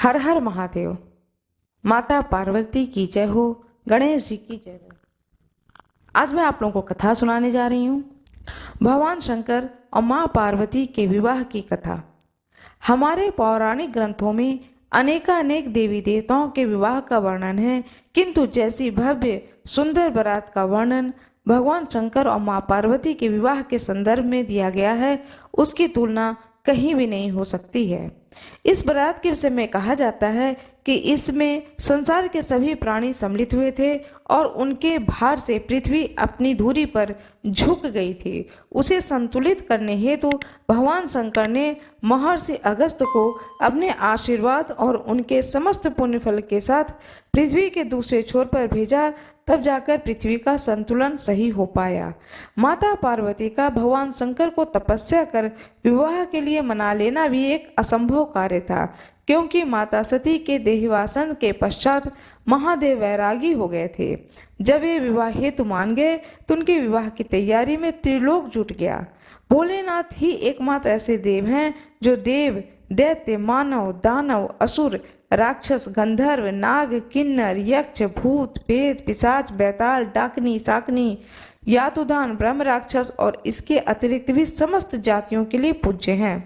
हर हर महादेव। माता पार्वती की जय हो, गणेश जी की जय हो। आज मैं आप लोगों को कथा सुनाने जा रही हूँ, भगवान शंकर और माँ पार्वती के विवाह की कथा। हमारे पौराणिक ग्रंथों में अनेकानेक देवी देवताओं के विवाह का वर्णन है, किंतु जैसी भव्य सुंदर बारात का वर्णन भगवान शंकर और माँ पार्वती के विवाह के संदर्भ में दिया गया है, उसकी तुलना कहीं भी नहीं हो सकती है। इस बारात के विषय में कहा जाता है कि इसमें संसार के सभी प्राणी सम्मिलित हुए थे और उनके भार से पृथ्वी अपनी धुरी पर झुक गई थी। उसे संतुलित करने हेतु भगवान शंकर ने महर्षि अगस्त्य को अपने आशीर्वाद और उनके समस्त पुण्य फल के साथ पृथ्वी के दूसरे छोर पर भेजा, तब जाकर पृथ्वी का संतुलन सही हो पाया। माता पार्वती का भगवान शंकर को तपस्या कर विवाह के लिए मना लेना भी एक असंभव कार्य था, क्योंकि माता सती के देहवासन के पश्चात महादेव वैरागी हो गए थे। जब वे विवाह हेतु मान गए तो उनके विवाह की तैयारी में त्रिलोक जुट गया। भोलेनाथ ही एकमात्र ऐसे देव हैं जो देव, दैत्य, मानव, दानव, असुर, राक्षस, गंधर्व, नाग, किन्नर, यक्ष, भूत, प्रेत, पिशाच, बैताल, डाकनी, शाकनी, यातुदान, ब्रह्म राक्षस और इसके अतिरिक्त भी समस्त जातियों के लिए पूज्य हैं।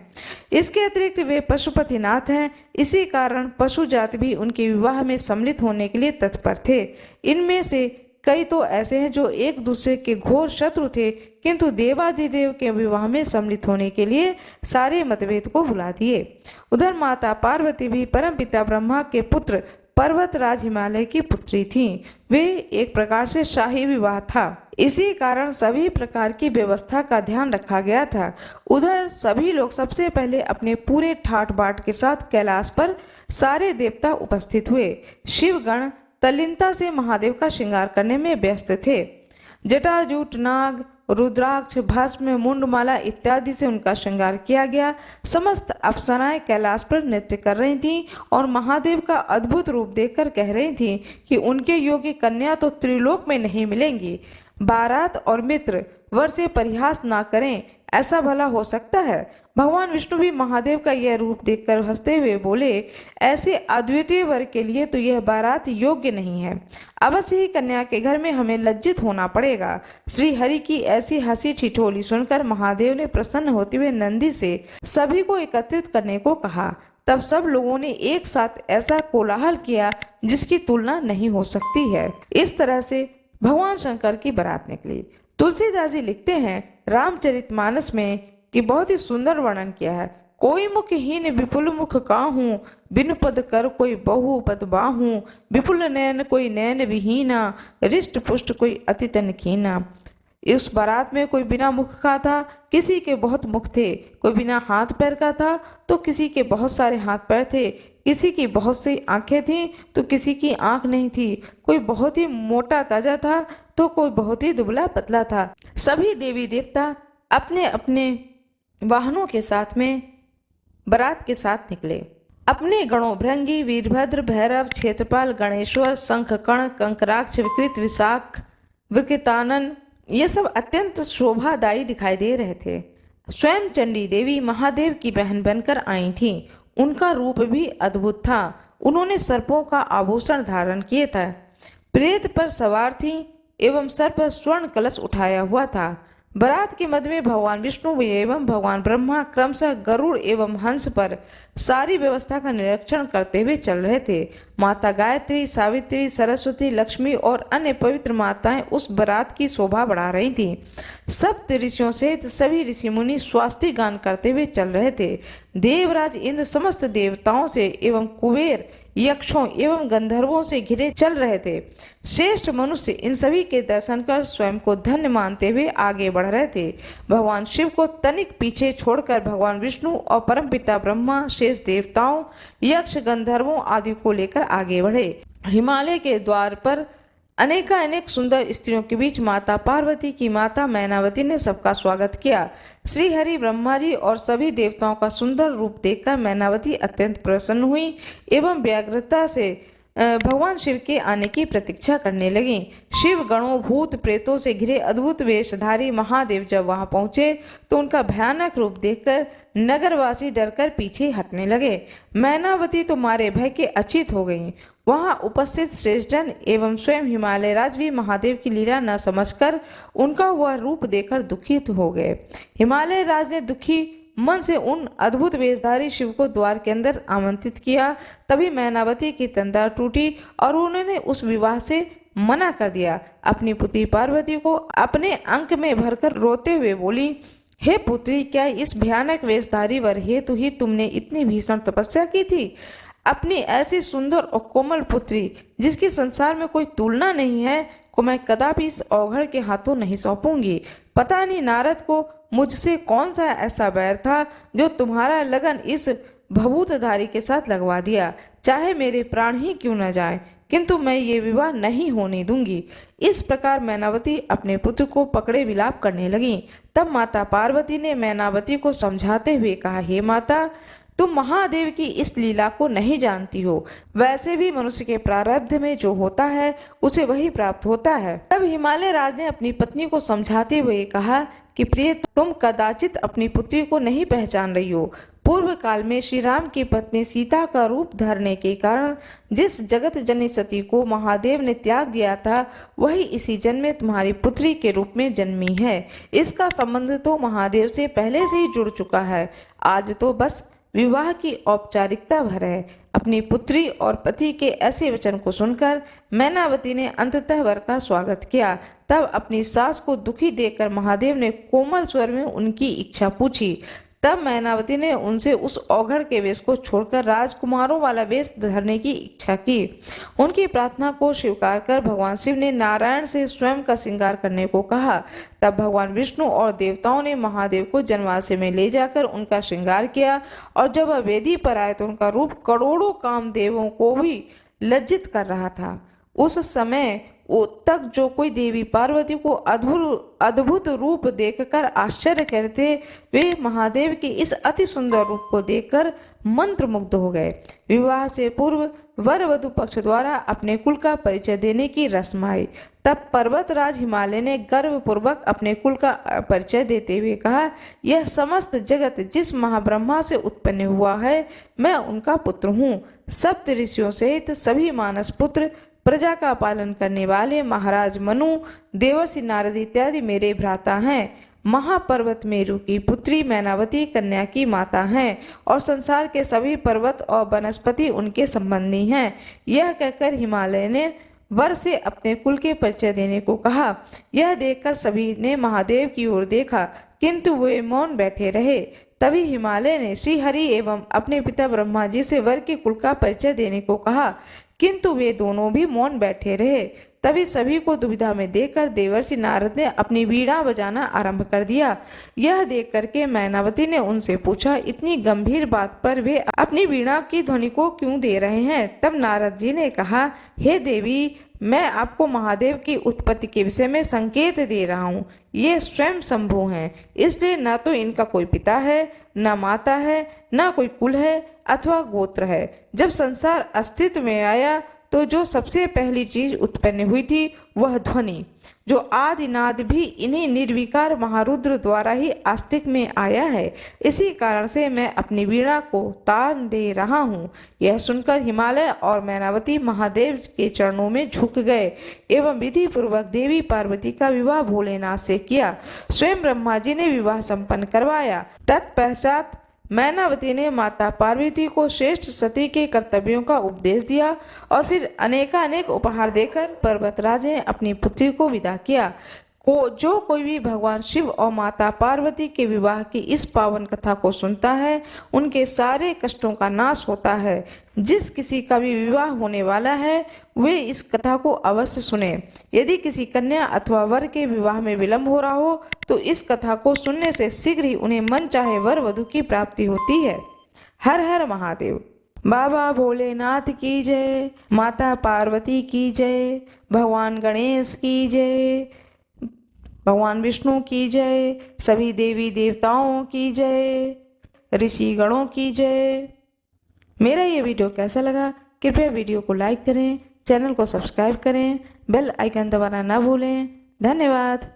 इसके अतिरिक्त वे पशुपतिनाथ हैं। इसी कारण पशु जाति भी उनके विवाह में सम्मिलित होने के लिए तत्पर थे। इनमें से कई तो ऐसे हैं जो एक दूसरे के घोर शत्रु थे, किंतु देवाधिदेव के विवाह में सम्मिलित होने के लिए सारे मतभेद को भुला दिए। उधर माता पार्वती भी परमपिता ब्रह्मा के पुत्र पर्वतराज हिमालय की पुत्री थीं। वे एक प्रकार से शाही विवाह था। इसी कारण सभी प्रकार की व्यवस्था का ध्यान रखा गया था। उधर सभी लोग सबसे पहले अपने पूरे ठाट बाट के साथ कैलाश पर सारे देवता उपस्थित हुए। शिवगण तल्लीनता से महादेव का श्रृंगार करने में व्यस्त थे। जटाजूट, नाग, रुद्राक्ष, भस्म, मुंडमाला इत्यादि से उनका श्रृंगार किया गया। समस्त अप्सराएं कैलाश पर नृत्य कर रही थीं और महादेव का अद्भुत रूप देखकर कह रही थीं कि उनके योग्य कन्या तो त्रिलोक में नहीं मिलेंगी। बारात और मित्र वर से परिहास ना करें, ऐसा भला हो सकता है? भगवान विष्णु भी महादेव का यह रूप देखकर हंसते हुए बोले, ऐसे अद्वितीय वर के लिए तो यह बारात योग्य नहीं है। अवश्य ही कन्या के घर में हमें लज्जित होना पड़ेगा। श्री हरि की ऐसी हंसी ठिठोली सुनकर महादेव ने प्रसन्न होते हुए नंदी से सभी को एकत्रित करने को कहा। तब सब लोगों ने एक साथ ऐसा कोलाहल किया जिसकी तुलना नहीं हो सकती है। इस तरह से भगवान शंकर की बारात निकली। तुलसीदास जी लिखते हैं रामचरितमानस में कि बहुत ही सुंदर वर्णन किया है। कोई मुखहीन विपुल मुख काहूं, बिनु पद कर कोई बहु पद बाहूं, विपुल नयन कोई नयन विहीना, रिष्ट पुष्ट कोई अति तन कीना। इस बारात में कोई बिना मुख का था, किसी के बहुत मुख थे। कोई बिना हाथ पैर का था तो किसी के बहुत सारे हाथ पैर थे। किसी की बहुत सी आंखें थीं तो किसी की आंख नहीं थी। कोई बहुत ही मोटा ताजा था तो कोई बहुत ही दुबला पतला था। सभी देवी देवता अपने अपने वाहनों के साथ में बारात के साथ निकले। अपने गणों भृंगी, वीरभद्र, भैरव, क्षेत्रपाल, गणेश्वर, शंखकर्ण, कंकराक्ष, विकृत, विशाख, विकृतानन, ये सब अत्यंत शोभादायी दिखाई दे रहे थे। स्वयं चंडी देवी महादेव की बहन बनकर आई थीं। उनका रूप भी अद्भुत था। उन्होंने सर्पों का आभूषण धारण किए था, प्रेत पर सवार थीं एवं सर पर स्वर्ण कलश उठाया हुआ था। बारात के मध्य में भगवान विष्णु एवं भगवान ब्रह्मा क्रमशः गरुड़ एवं हंस पर सारी व्यवस्था का निरीक्षण करते हुए चल रहे थे। माता गायत्री, सावित्री, सरस्वती, लक्ष्मी और अन्य पवित्र माताएं उस बारात की शोभा बढ़ा रही थीं। सप्त ऋषियों सहित सभी ऋषि मुनि स्वास्ति गान करते हुए चल रहे थे। देवराज इंद्र समस्त देवताओं से एवं कुबेर यक्षों एवं गंधर्वों से घिरे चल रहे थे। श्रेष्ठ मनुष्य इन सभी के दर्शन कर स्वयं को धन्य मानते हुए आगे बढ़ रहे थे। भगवान शिव को तनिक पीछे छोड़कर भगवान विष्णु और परमपिता ब्रह्मा शेष देवताओं, यक्ष, गंधर्वों आदि को लेकर आगे बढ़े। हिमालय के द्वार पर अनेक सुंदर स्त्रियों के बीच माता पार्वती की माता मैनावती ने सबका स्वागत किया। श्री हरि, ब्रह्मा जी और सभी देवताओं का सुंदर रूप देखकर मैनावती अत्यंत प्रसन्न हुई एवं व्याग्रता से भगवान शिव के आने की प्रतीक्षा करने लगी। शिव गणों भूत प्रेतों से घिरे अद्भुत वेशधारी महादेव जब वहां पहुंचे तो उनका भयानक रूप देखकर नगरवासी डरकर पीछे हटने लगे। मैनावती तो मारे भय के अचेत हो गईं। वहां उपस्थित श्रेष्ठजन एवं स्वयं हिमालय राज भी महादेव की लीला न समझकर उनका वह रूप देखकर दुखित हो गए। हिमालय राज ने दुखी मन से उन अद्भुत वेशधारी शिव को द्वार के अंदर आमंत्रित किया। तभी मैनावती की तंद्रा टूटी और उन्होंने उस विवाह से मना कर दिया। अपनी पुत्री पार्वती को अपने अंक में भरकर रोते हुए बोली, हे पुत्री, क्या इस भयानक वेशधारी वर हेतु ही तुमने इतनी भीषण तपस्या की थी? अपनी ऐसी सुंदर और कोमल पुत्री, जिसकी संसार में कोई तुलना नहीं है, को मैं कदापि इस औघड़ के हाथों नहीं सौंपूंगी। पता नहीं नारद को मुझसे कौन सा ऐसा बैर था जो तुम्हारा लगन इस भभूतधारी के साथ लगवा दिया। चाहे मेरे प्राण ही क्यों न जाए, किंतु मैं ये विवाह नहीं होने दूंगी। इस प्रकार मैनावती अपने पुत्र को पकड़े विलाप करने लगी। तब माता पार्वती ने मैनावती को समझाते हुए कहा, हे माता, तुम महादेव की इस लीला को नहीं जानती हो। वैसे भी मनुष्य के प्रारब्ध में जो होता है उसे वही प्राप्त होता है। तब हिमालय राज ने अपनी पत्नी को समझाते हुए कहा कि प्रिय, तुम कदाचित अपनी पुत्री को नहीं पहचान रही हो। पूर्व काल में श्री राम की पत्नी सीता का रूप धरने के कारण जिस जगत जननी सती को महादेव ने त्याग दिया था, वही इसी जन्म में तुम्हारी पुत्री के रूप में जन्मी है। इसका संबंध तो महादेव से पहले से ही जुड़ चुका है। आज तो बस विवाह की औपचारिकता भर है। अपनी पुत्री और पति के ऐसे वचन को सुनकर मैनावती ने अंततः वर का स्वागत किया। तब अपनी सास को दुखी देखकर महादेव ने कोमल स्वर में उनकी इच्छा पूछी। तब मैनावती ने उनसे उस औघड़ के वेश को छोड़कर राजकुमारों वाला वेश धरने की इच्छा की। उनकी प्रार्थना को स्वीकार कर भगवान शिव ने नारायण से स्वयं का श्रृंगार करने को कहा। तब भगवान विष्णु और देवताओं ने महादेव को जनवासे में ले जाकर उनका श्रृंगार किया और जब वह वेदी पर आए तो उनका रूप करोड़ों कामदेवों को भी लज्जित कर रहा था। उस समय तक जो कोई देवी पार्वती को अद्भुत रूप देखकर आश्चर्य करते, वे महादेव के इस अति सुंदर रूप को देखकर मंत्रमुग्ध हो गए। विवाह से पूर्व वर वधु पक्ष द्वारा अपने कुल का परिचय देने की रस्म आई। तब पर्वतराज हिमालय ने गर्वपूर्वक अपने कुल का परिचय देते हुए कहा, यह समस्त जगत जिस महाब्रह्मा से उत्पन्न हुआ है, मैं उनका पुत्र हूँ। सप्त ऋषियों सहित सभी मानस पुत्र, प्रजा का पालन करने वाले महाराज मनु, देवर्षि नारद इत्यादि मेरे भ्राता हैं। महापर्वत मेरु की पुत्री मैनावती कन्या की माता हैं और संसार के सभी पर्वत और वनस्पति उनके संबंधी हैं। यह कहकर हिमालय ने वर से अपने कुल के परिचय देने को कहा। यह देखकर सभी ने महादेव की ओर देखा, किंतु वे मौन बैठे रहे। तभी हिमालय ने श्री हरि एवं अपने पिता ब्रह्मा जी से वर के कुल का परिचय देने को कहा, किंतु वे दोनों भी मौन बैठे रहे। तभी सभी को दुविधा में देखकर देवर्षि नारद ने अपनी वीणा बजाना आरंभ कर दिया। यह देख करके मैनावती ने उनसे पूछा, इतनी गंभीर बात पर वे अपनी वीणा की ध्वनि को क्यों दे रहे हैं? तब नारद जी ने कहा, हे देवी, मैं आपको महादेव की उत्पत्ति के विषय में संकेत दे रहा हूँ। ये स्वयं शंभु हैं, इसलिए न तो इनका कोई पिता है, न माता है, न कोई कुल है अथवा गोत्र है। जब संसार अस्तित्व में आया तो जो सबसे पहली चीज उत्पन्न हुई थी वह ध्वनि, जो आदिनाद भी इन्हीं निर्विकार महारुद्र द्वारा ही आस्तिक में आया है। इसी कारण से मैं अपनी वीणा को तान दे रहा हूँ। यह सुनकर हिमालय और मैनावती महादेव के चरणों में झुक गए एवं विधि पूर्वक देवी पार्वती का विवाह भोलेनाथ से किया। स्वयं ब्रह्मा जी ने विवाह संपन्न करवाया। तत्पश्चात मैनावती ने माता पार्वती को श्रेष्ठ सती के कर्तव्यों का उपदेश दिया और फिर अनेकानेक उपहार देकर पर्वतराज ने अपनी पुत्री को विदा किया। जो कोई भी भगवान शिव और माता पार्वती के विवाह की इस पावन कथा को सुनता है, उनके सारे कष्टों का नाश होता है। जिस किसी का भी विवाह होने वाला है, वे इस कथा को अवश्य सुने। यदि किसी कन्या अथवा वर के विवाह में विलंब हो रहा हो, तो इस कथा को सुनने से शीघ्र ही उन्हें मन चाहे वर वधु की प्राप्ति होती है। हर हर महादेव। बाबा भोलेनाथ की जय, माता पार्वती की जय, भगवान गणेश की जय, भगवान विष्णु की जय, सभी देवी देवताओं की जय, ऋषि गणों की जय। मेरा ये वीडियो कैसा लगा कृपया वीडियो को लाइक करें, चैनल को सब्सक्राइब करें, बेल आइकन दबाना ना भूलें। धन्यवाद।